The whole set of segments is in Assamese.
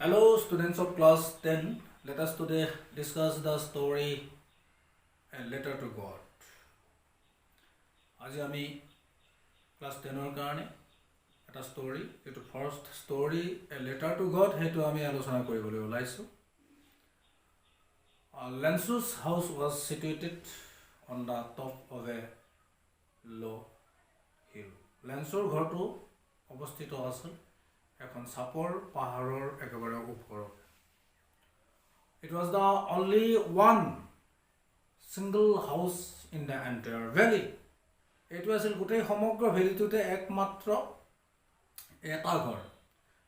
Hello, students of class 10. Let us today discuss the story A Letter to God. আজি আমি ক্লাছ 10ৰ কাৰণে এটা ষ্টৰী, এইটো first story A Letter to God, সেইটো আমি আলোচনা কৰিবলৈ ওলাইছো। Lensu's house was situated on the top of a low hill. লেন্সৰ ঘৰটো অৱস্থিত আছিল এখন চাপৰ পাহাৰৰ একেবাৰে ওপৰত। It was the only one single house in the entire valley. এইটো আছিল গোটেই সমগ্ৰ ভেলীটোতে একমাত্ৰ এটা ঘৰ।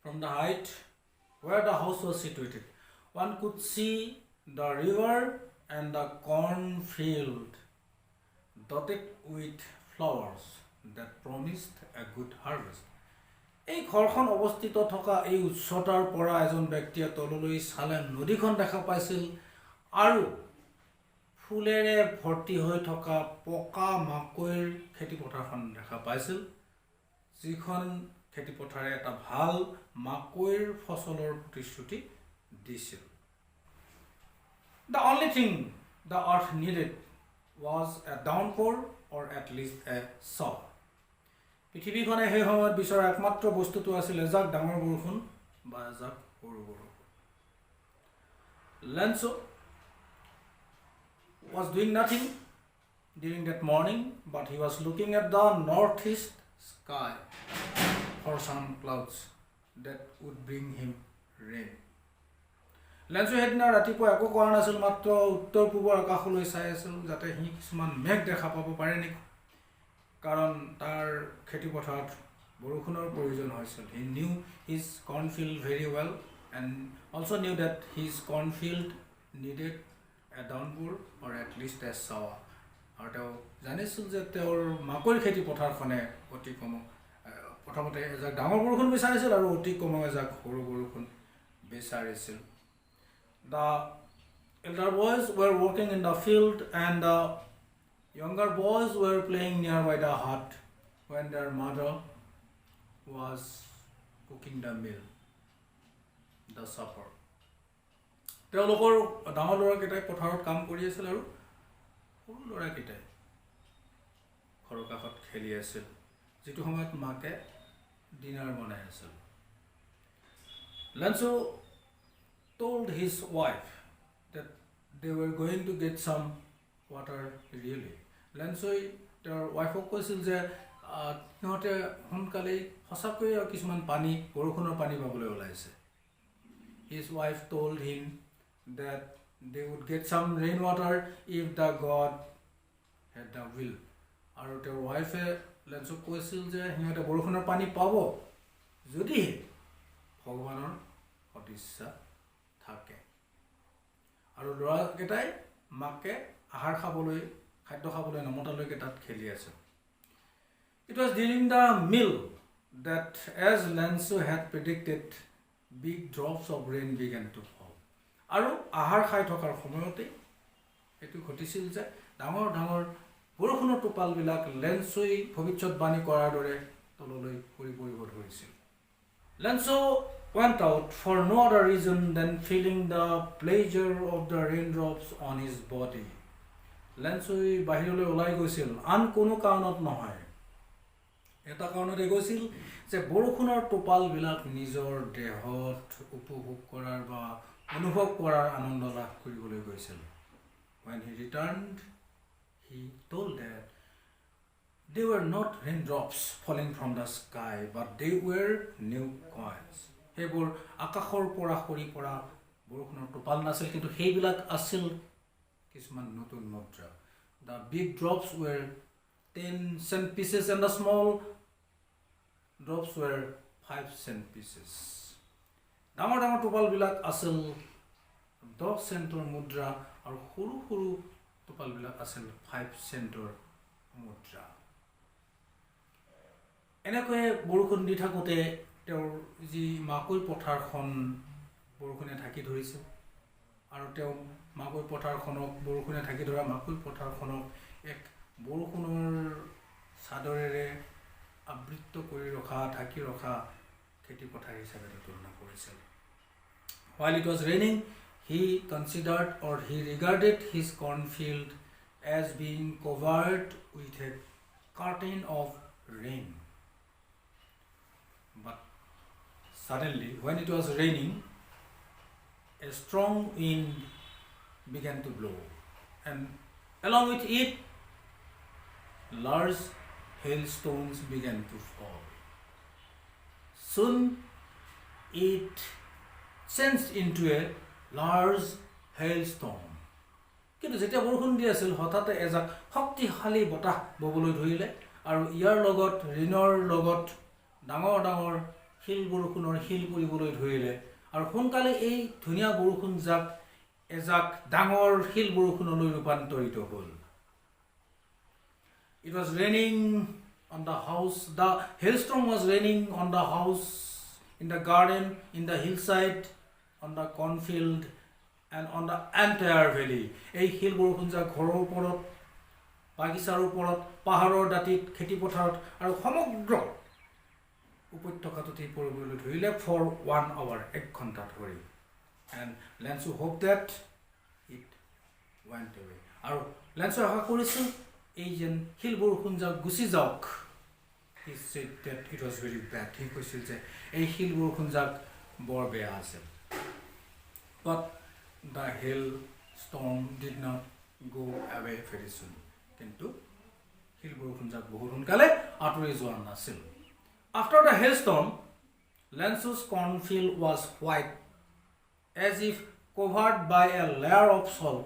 From the height where the house was situated, one could see the river and the cornfield dotted with flowers that promised a good harvest. এই ঘৰখন অৱস্থিত থকা এই উচ্চতাৰ পৰা এজন ব্যক্তিয়ে তললৈ চালে নদীখন দেখা পাইছিল আৰু ফুলেৰে ভৰ্তি হৈ থকা পকা মাকৈৰ খেতিপথাৰখন দেখা পাইছিল, যিখন খেতিপথাৰে এটা ভাল মাকৈৰ ফচলৰ প্ৰতিশ্ৰুতি দিছিল। The only thing the earth needed was a downpour or at least a shower. পৃথিৱীখনে সেই সময়ত বিচৰা একমাত্ৰ বস্তুটো আছিল এজাক ডাঙৰ বৰষুণ বা এজাক সৰু বৰষুণ। Lenso was doing nothing during that morning, but he was looking at the northeast sky for some clouds that would bring him rain. লেন্সো সেইদিনা ৰাতিপুৱা একো কৰা নাছিল, মাত্ৰ উত্তৰ পূবৰ আকাশলৈ চাই আছিল যাতে সি কিছুমান মেঘ দেখা পাব পাৰে নেকি, কাৰণ তাৰ খেতিপথাৰত বৰষুণৰ প্ৰয়োজন হৈছিল। He knew his cornfield very well and also knew that his cornfield needed a downpour or at least a shower. আৰু তেওঁ জানিছিল যে তেওঁৰ মাকৈৰ খেতিপথাৰখনে অতি কম প্ৰথমতে এজাক ডাঙৰ বৰষুণ বিচাৰিছিল আৰু অতি কম এজাক সৰু বৰষুণ বিচাৰিছিল। The elder boys were working in the field and the younger boys were playing nearby the hut when their mother was cooking the meal, the supper. তেওঁলোকৰ ডাঙৰ ল'ৰাকেইটাই পথাৰত কাম কৰি আছিল আৰু সৰু ল'ৰাকেইটাই ঘৰৰ কাষত খেলি আছিল, যিটো সময়ত মাকে ডিনাৰ বনাই আছিল। Lenso told his wife that they were going to get some water really. লেন্সই তেওঁৰ ৱাইফক কৈছিল যে সিহঁতে সোনকালেই সঁচাকৈয়ে কিছুমান পানী বৰষুণৰ পানী পাবলৈ ওলাইছে। His wife told him that they would get some rainwater if the God had the will. আৰু তেওঁৰ ৱাইফে লেন্সক কৈছিল যে সিহঁতে বৰষুণৰ পানী পাব যদিহে ভগৱানৰ সদিচ্ছা থাকে। আৰু ল'ৰাকেইটাই মাকে আহাৰ খাবলৈ খাদ্য খাবলৈ নমতালৈকে তাত খেলি আছে। It was during the meal that, as Lenso had predicted, big drops of rain began to fall. আৰু আহাৰ খাই থকাৰ সময়তে এইটো ঘটিছিল যে ডাঙৰ ডাঙৰ বৰষুণৰ টোপালবিলাক লেন্সই ভৱিষ্যতবাণী কৰাৰ দৰে তললৈ পৰিব ধৰিছিল। Lenso went out for no other reason than feeling the pleasure of the raindrops on his body. লেন্সই বাহিৰলৈ ওলাই গৈছিল আন কোনো কাৰণত নহয়, এটা কাৰণতে গৈছিল যে বৰষুণৰ টোপালবিলাক নিজৰ দেহত উপভোগ কৰাৰ বা অনুভৱ কৰাৰ আনন্দ লাভ কৰিবলৈ গৈছিল। When he returned, he told that they were not raindrops falling from the sky, but they were new coins. সেইবোৰ আকাশৰ পৰা সৰি পৰা বৰষুণৰ টোপাল নাছিল, কিন্তু সেইবিলাক আছিল কিছুমান নতুন মুদ্ৰা। The big drops were 10 cent pieces and the small drops were 5 cent pieces. ডাঙৰ ডাঙৰ টোপালবিলাক আছিল 10 চেণ্টৰ মুদ্ৰা আৰু সৰু সৰু টোপালবিলাক আছিল 5 চেণ্টৰ মুদ্ৰা। এনেকৈয়ে বৰষুণ দি থাকোঁতে তেওঁৰ যি মাকৈ পথাৰখন বৰষুণে ঢাকি ধৰিছিল আৰু তেওঁ মাকৈ পথাৰখনক বৰষুণে ঢাকি ধৰা মাকৈ পথাৰখনক এক বৰষুণৰ চাদৰেৰে আবৃত কৰি ৰখা ঢাকি ৰখা খেতিপথাৰ হিচাপে তুলনা কৰিছিল। While it was raining, he considered or he regarded his cornfield as being covered with a curtain of rain. But suddenly, when it was raining, a strong wind began to blow, and along with it, large hailstones began to fall. Soon, it changed into a large hailstorm. কিন্তু যেতিয়া বৰষুণ দি আছিল হঠাতে এজাক শক্তিশালী বতাহ ববলৈ ধৰিলে আৰু ইয়াৰ লগত ঋণৰ লগত ডাঙৰ ডাঙৰ শিল বৰষুণৰ শিল পৰিবলৈ ধৰিলে আৰু সোনকালে এই ধুনীয়া বৰষুণ জাক এজাক ডাঙৰ শিল বৰষুণলৈ ৰূপান্তৰিত হ'ল. It was raining on the house. The hailstorm was raining on the house, in the garden, in the hillside, on the cornfield, and on the entire valley. এই শিল বৰষুণ জাক ঘৰৰ ওপৰত, বাগিচাৰ ওপৰত, পাহাৰৰ দাঁতিত, খেতি পথাৰত আৰু সমগ্ৰ উপত্যকাটোতে পৰিবলৈ ধৰিলে for 1 hour, 1 ঘণ্টা ধৰি. And Lansu hoped that it went away. আৰু Lansu আশা কৰিছিল এই যেন শিল বৰষুণ জাক গুচি যাওক. He said that it was very bad. He কৈছিল যে এই শিল বৰষুণ জাক বৰ বেয়া আছিল. But the hailstorm did not go away very soon. কিন্তু শিল বৰষুণ জাক বহুত সোনকালে আঁতৰি যোৱা নাছিল. After the hailstorm, Lansu's cornfield was white, as if covered by a layer of salt.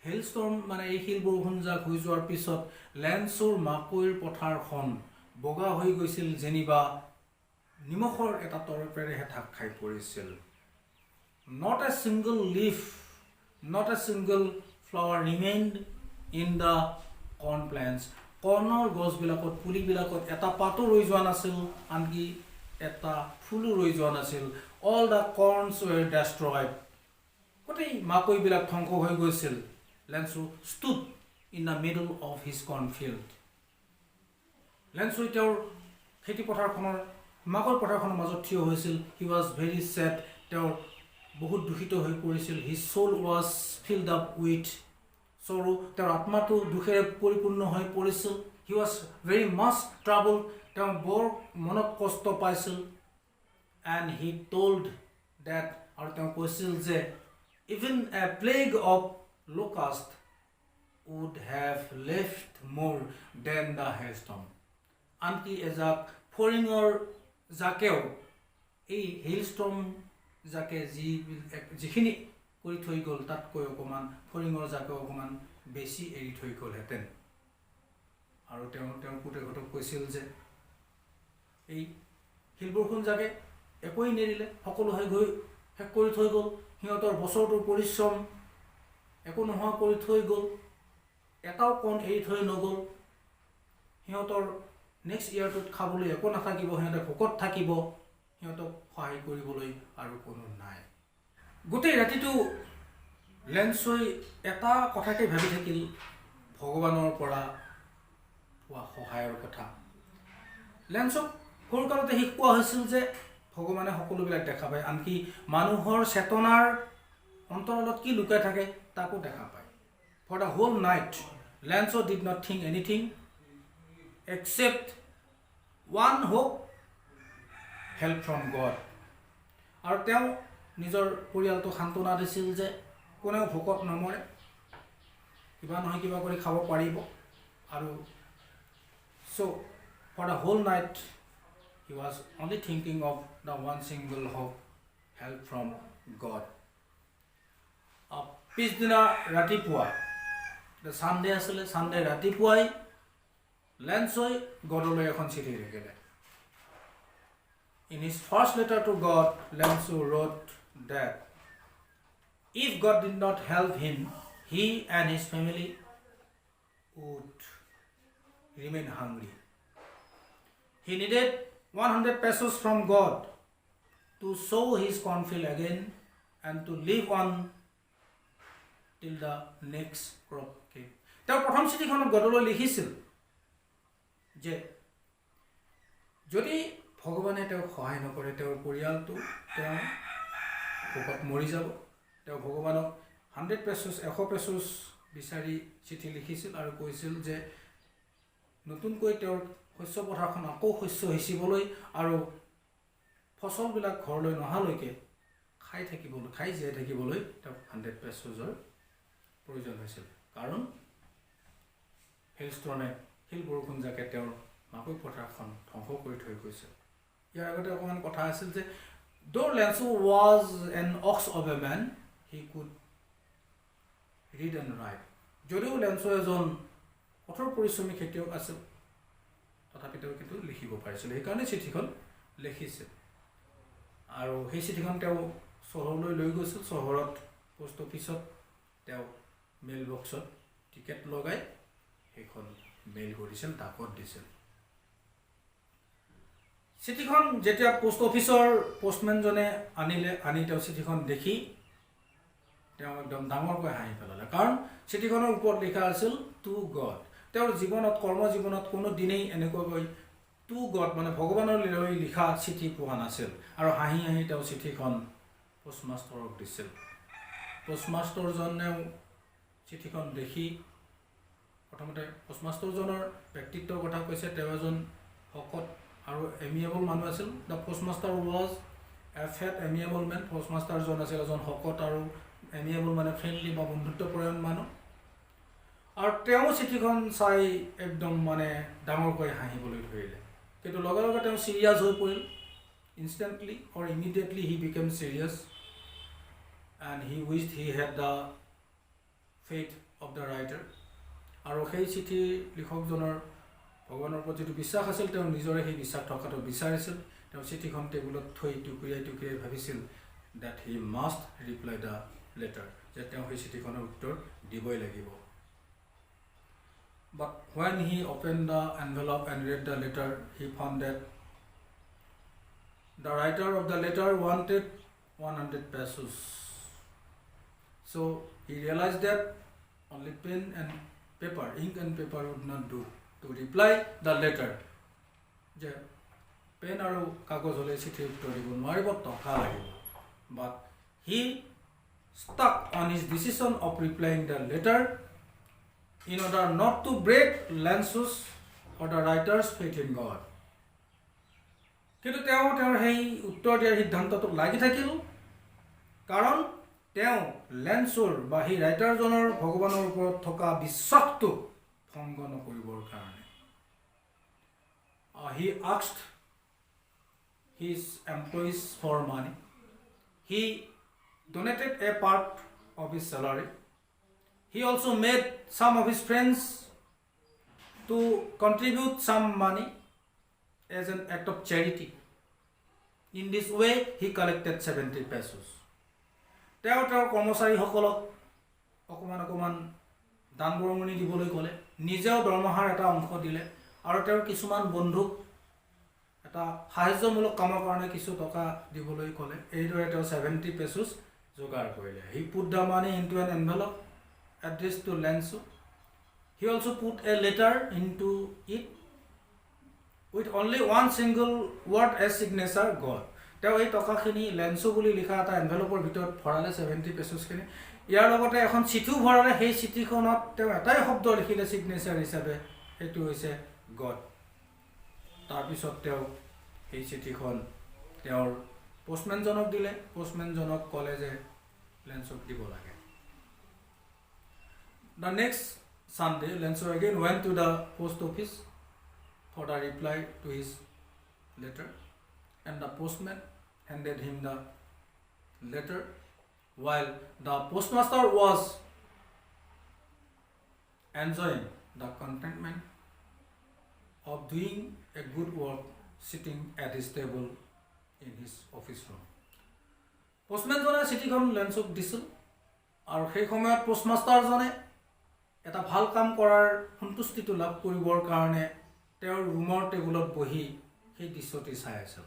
Hailstorm মানে এই শিল বৰষুণ জাক হৈ যোৱাৰ পিছত লেন্সুৰ মাকৈৰ পথাৰখন বগা হৈ গৈছিল যেনিবা নিমখৰ এটা তৰপেৰেহে ঢাক খাই পৰিছিল. Not a single leaf, not a single flower remained in the corn plants. কৰ্ণৰ গছবিলাকত পুলিবিলাকত এটা পাতো ৰৈ যোৱা নাছিল, আনকি এটা ফুলো ৰৈ যোৱা নাছিল. All the corns were destroyed. গোটেই মাকৈবিলাক ধ্বংস হৈ গৈছিল. Lansu stood in the middle of his cornfield. Lansu তেওঁৰ খেতি পথাৰখনৰ মাকৈ পথাৰখনৰ মাজত থিয় হৈছিল. He was very sad. তেওঁৰ বহুত দুখিত হৈ পৰিছিল. His soul was filled up with sorrow. তেওঁৰ আত্মাটো দুখেৰে পৰিপূৰ্ণ হৈ পৰিছিল. He was very much troubled. তেওঁ বৰ মনত কষ্ট পাইছিল. And he told that, আৰু তেওঁ কৈছিল যে even a plague of locust would have left more than the hailstorm. আনকি এজাক ফৰিঙৰ জাকেও এই হেইলষ্টৰ্ম জাকে যিখিনি কৰি থৈ গ'ল তাতকৈ অকণমান ফৰিঙৰ জাকেও অকণমান বেছি এৰি থৈ গ'লহেঁতেন. আৰু তেওঁ পুতেকহঁতক কৈছিল যে এই শিল বৰষুণ জাকে একোৱেই নেৰিলে, সকলো গৈ শেষ কৰি থৈ গ'ল. সিহঁতৰ বছৰটোৰ পৰিশ্ৰম একো নোহোৱা কৰি থৈ গ'ল, এটাও কণ এৰি থৈ নগ'ল. সিহঁতৰ নেক্সট ইয়াৰটোত খাবলৈ একো নাথাকিব, সিহঁতে ভোকত থাকিব, সিহঁতক সহায় কৰিবলৈ আৰু কোনো নাই. গোটেই ৰাতিটো লেন্সুই এটা কথাকে ভাবি থাকিল, ভগৱানৰ পৰা পোৱা সহায়ৰ কথা. লেন্সক সৰুকালতে শিকোৱা হৈছিল যে ভগৱানে সকলোবিলাক দেখা পায়, আনকি মানুহৰ চেতনাৰ অন্তৰালত কি লুকাই থাকে তাকো দেখা পায়. For the whole night, Lansu did not think anything except one hope, help from God. আৰু তেওঁ নিজৰ পৰিয়ালটো সান্তনা দিছিল যে কোনেও ভোকত নমৰে, কিবা নহয় কিবা কৰি খাব পাৰিব. আৰু so for the whole night he was only thinking of the one single hope, help from God. পিছদিনা ৰাতিপুৱা চানডে আছিলে, চানডে ৰাতিপুৱাই লেন্সুই গডলৈ এখন চিঠি লিখিলে. In his first letter to God, Lansu wrote that if God did not help him, he and his family would remain hungry. He needed 100 pesos from God to sow his cornfield again and to live on till the next crop came. তেওঁ প্ৰথম চিঠিখনত গডলৈ লিখিছিল যে যদি ভগৱানে তেওঁক সহায় নকৰে, তেওঁৰ পৰিয়ালটো তেওঁ ভোকত মৰি যাব তেওঁ ভগৱানক 100 pesos 100 pesos বিচাৰি চিঠি লিখিছিল আৰু কৈছিল যে নতুনকৈ তেওঁৰ শস্য পথাৰখন আকৌ শস্য হিচিবলৈ আৰু ফসলবিলাক ঘৰলৈ নহালৈকে খাই জীয়াই থাকিবলৈ তেওঁক 100 pesosৰ প্ৰয়োজন হৈছিল কাৰণ হেলষ্টৰ্মে শিল বৰষুণ জাকে তেওঁৰ মাকৈ পথাৰখন ধ্বংস কৰি থৈ গৈছিল ইয়াৰ আগতে অকমান কথা আছিল যে though Lanzo was an ox of a man he could read and write যদিও লেন্সো এজন কঠোৰ পৰিশ্ৰমী খেতিয়ক আছিল তথাপি তেওঁ কিন্তু লিখিব পাৰিছিল সেইকাৰণে চিঠিখন লিখিছিল আৰু সেই চিঠিখন তেওঁ চহৰলৈ লৈ গৈছিল চহৰত পোষ্ট অফিচত তেওঁ মেইল বক্সত টিকেট লগাই সেইখন মেইল কৰিছিল ডাকত দিছিল চিঠিখন যেতিয়া পোষ্ট অফিচৰ পোষ্টমেনজনে আনি তেওঁ চিঠিখন দেখি তেওঁ একদম ডাঙৰকৈ হাঁহি পেলালে কাৰণ চিঠিখনৰ ওপৰত লিখা আছিল টু গড তেওঁৰ জীৱনত কৰ্ম জীৱনত কোনো দিনেই এনেকৈ টু গড মানে ভগৱানৰ লিখা চিঠি পোৱা নাছিল আৰু হাঁহি হাঁহি তেওঁ চিঠিখন পোষ্টমাষ্টাৰক দিছিল পোষ্টমাষ্টাৰজনেও চিঠিখন দেখি প্ৰথমতে পোষ্টমাষ্টাৰজনৰ ব্যক্তিত্বৰ কথা কৈছে তেওঁ এজন শকত আৰু এমিয়েবল মানুহ আছিল the postmaster was a fat amiable man পোষ্টমাষ্টাৰজন আছিল এজন শকত আৰু এমিয়েবল মানে ফ্ৰেণ্ডলি বা বন্ধুত্বপৰায়ণ মানুহ আৰু তেওঁ চিঠিখন চাই একদম মানে ডাঙৰকৈ হাঁহিবলৈ ধৰিলে কিন্তু লগে লগে তেওঁ চিৰিয়াছ হৈ পৰিল instantly or immediately he became serious and he wished he had the faith of the writer আৰু সেই চিঠি লিখকজনৰ ভগৱানৰ প্ৰতি যিটো বিশ্বাস আছিল তেওঁ নিজৰে সেই বিশ্বাস থকাটো বিচাৰিছিল তেওঁ চিঠিখন টেবুলত থৈ টুকুৰিয়াই ভাবিছিল that he must reply the letter যে তেওঁ সেই চিঠিখনৰ উত্তৰ দিবই লাগিব but when he opened the envelope and read the letter he found that the writer of the letter wanted 100 pesos so he realized that only pen and paper ink and paper would not do to reply the letter je pen aru kagoj hole chithi uttor dibo noibo taka lagibo but he stuck on his decision of replying the letter in order not to break Lanzo's or the writer's faith in God কিন্তু তেওঁ সেই উত্তৰ দিয়াৰ সিদ্ধান্তটো লাগি থাকিল কাৰণ তেওঁ লেন্সৰ বা সেই ৰাইটাৰজনৰ ভগৱানৰ ওপৰত থকা বিশ্বাসটো ভংগ নকৰিবৰ কাৰণে he asked his employees for money he donated a part of his salary he also made some of his friends to contribute some money as an act of charity in this way he collected 70 pesos তেওঁ কৰ্মচাৰীসকলক অকমান দান বৰঙণি দিবলৈ ক'লে নিজেও দৰমহাৰ এটা অংশ দিলে আৰু তেওঁৰ কিছুমান বন্ধুক এটা সাহায্যমূলক কামৰ কাৰণে কিছু টকা দিবলৈ ক'লে এইদৰে তেওঁ 70 pesos যোগাৰ কৰিলে he put the money into an envelope addressed to Lanzo he also put a letter into it with only one single word as signature God তেওঁ এই টকাখিনি লেন্সো বুলি লিখা এটা এনভেলপৰ ভিতৰত ভৰালে 70 pesos খিনি ইয়াৰ লগতে এখন চিঠিও ভৰালে সেই চিঠিখনত তেওঁ এটাই শব্দ লিখিলে সিগনেচাৰ হিচাপে এটো হৈছে গড তাৰ পিছত তেওঁ এই চিঠিখন তেওঁৰ পোষ্টমেনজনক দিলে পোষ্টমেনজনক ক'লে যে লেন্সক দিব লাগে the next Sunday Lanzo again went to the post office for the reply to his letter and the postman handed him the letter while the postmaster was enjoying the contentment of doing a good work sitting at his table in his office room postman jone চিঠিখন লেন্সক দিছিল আৰু সেই সময়ত পোষ্টমাষ্টাৰ জনে এটা ভাল কাম কৰাৰ সন্তুষ্টিটো লাভ কৰিবৰ কাৰণে তেওঁৰ ৰুমৰ টেবুলত বহি সেই দৃশ্যটি চাই আছিল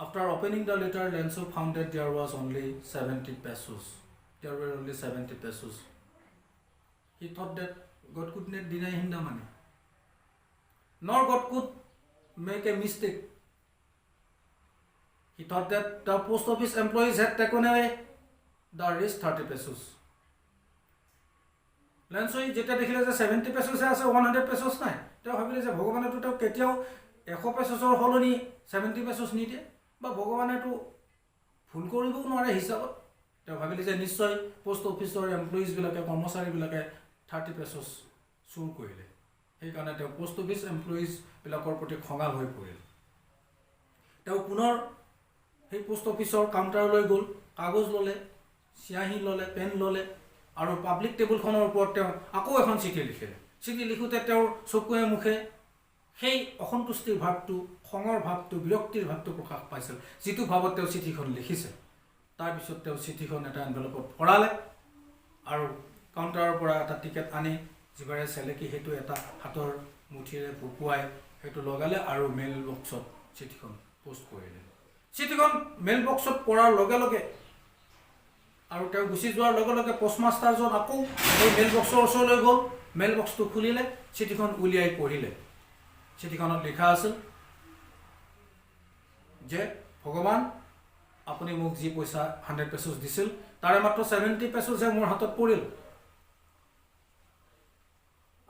After opening the letter, Lanzo found that there was only 70 pesos. There were only 70 pesos. He thought that God could not deny him the money. Nor God could make a mistake. He thought that the post office employees had taken away the rest 30 pesos. Lansoi jeta dekhile je 70 pesos ase 100 pesos nai. Teo bhabile je bhagobane to teo ketiao 100 pesosor holoni 70 pesos ni die ba bhagobane to phone koribo nore hisabot. Teo bhabile je nischoy post office or employees bilake kormosari bilake 30 pesos sur korile. Ei karone teo post office employees bilakor proti khongal hoi poril. Teo punor এই পোষ্ট অফিচৰ কাউণ্টাৰলৈ গ'ল, কাগজ ল'লে, চিয়াহী ল'লে, পেন ল'লে আৰু পাব্লিক টেবুলখনৰ ওপৰত তেওঁ আকৌ এখন চিঠি লিখিলে। চিঠি লিখোঁতে তেওঁৰ চকুৱে মুখে সেই অসন্তুষ্টিৰ ভাৱটো, খঙৰ ভাৱটো, বিৰক্তিৰ ভাৱটো প্ৰকাশ পাইছিল, যিটো ভাৱত তেওঁ চিঠিখন লিখিছে। তাৰপিছত তেওঁ চিঠিখন এটা এনভেলপত ভৰালে আৰু কাউণ্টাৰৰ পৰা এটা টিকেট আনি যিবাৰে চেলেকি সেইটো এটা হাতৰ মুঠিৰে বুকুৱাই সেইটো লগালে আৰু মেইল বক্সত চিঠিখন পোষ্ট কৰিলে। চিঠিখন মেইল বক্সত পৰাৰ লগে লগে আৰু তেওঁ গুচি যোৱাৰ লগে লগে পোষ্টমাষ্টাৰজন আকৌ এই মেইল বক্সৰ ওচৰলৈ গ'ল, মেইল বক্সটো খুলিলে, চিঠিখন উলিয়াই পঢ়িলে। চিঠিখনত লিখা আছিল যে ভগৱান আপুনি মোক যি পইচা 100 পেsos দিছিল তাৰে মাত্ৰ 70 পেসোহে মোৰ হাতত পৰিল।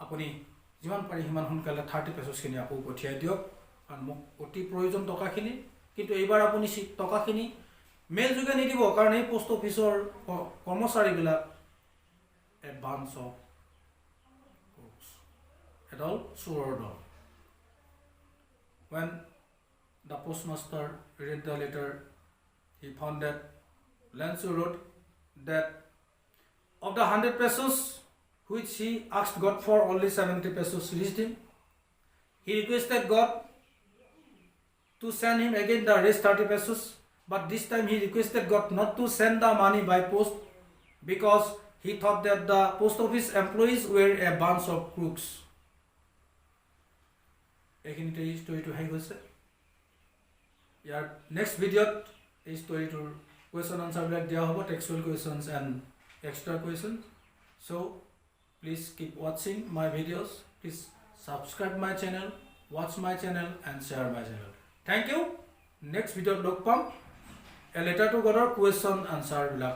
আপুনি যিমান পাৰি সিমান সোনকালে 30 পেসোখিনি আকৌ পঠিয়াই দিয়ক, কাৰণ মোক অতি প্ৰয়োজন টকাখিনি। কিন্তু এইবাৰ আপুনি টকাখিনি মেইল যোগে নিদিব, কাৰণ এই পোষ্ট অফিচৰ কৰ্মচাৰীবিলাক এডভান্স অফ এডল চোৰৰ দল। When the postmaster read the letter, he found that Lanso wrote that of the 100 pesos which he asked God for, only 70 pesos reached him. He requested God to send him again the rest 30 pesos, but this time he requested God not to send the money by post because he thought that the post office employees were a bunch of crooks. এইখিনিতে এই ষ্টৰিটো শেষ হৈছে। ইয়াৰ নেক্সট ভিডিঅ'ত এই ষ্টৰিটোৰ কুৱেশ্যন আনচাৰবিলাক দিয়া হ'ব, textual questions and extra questions. So' please keep ৱাচিং my videos, please subscribe my channel, watch my channel and share my channel. Thank you. Next ভিডিঅ'ত লগ পাম। এ লেটাৰ টু গডৰ কুৱেশ্যন আনচাৰবিলাক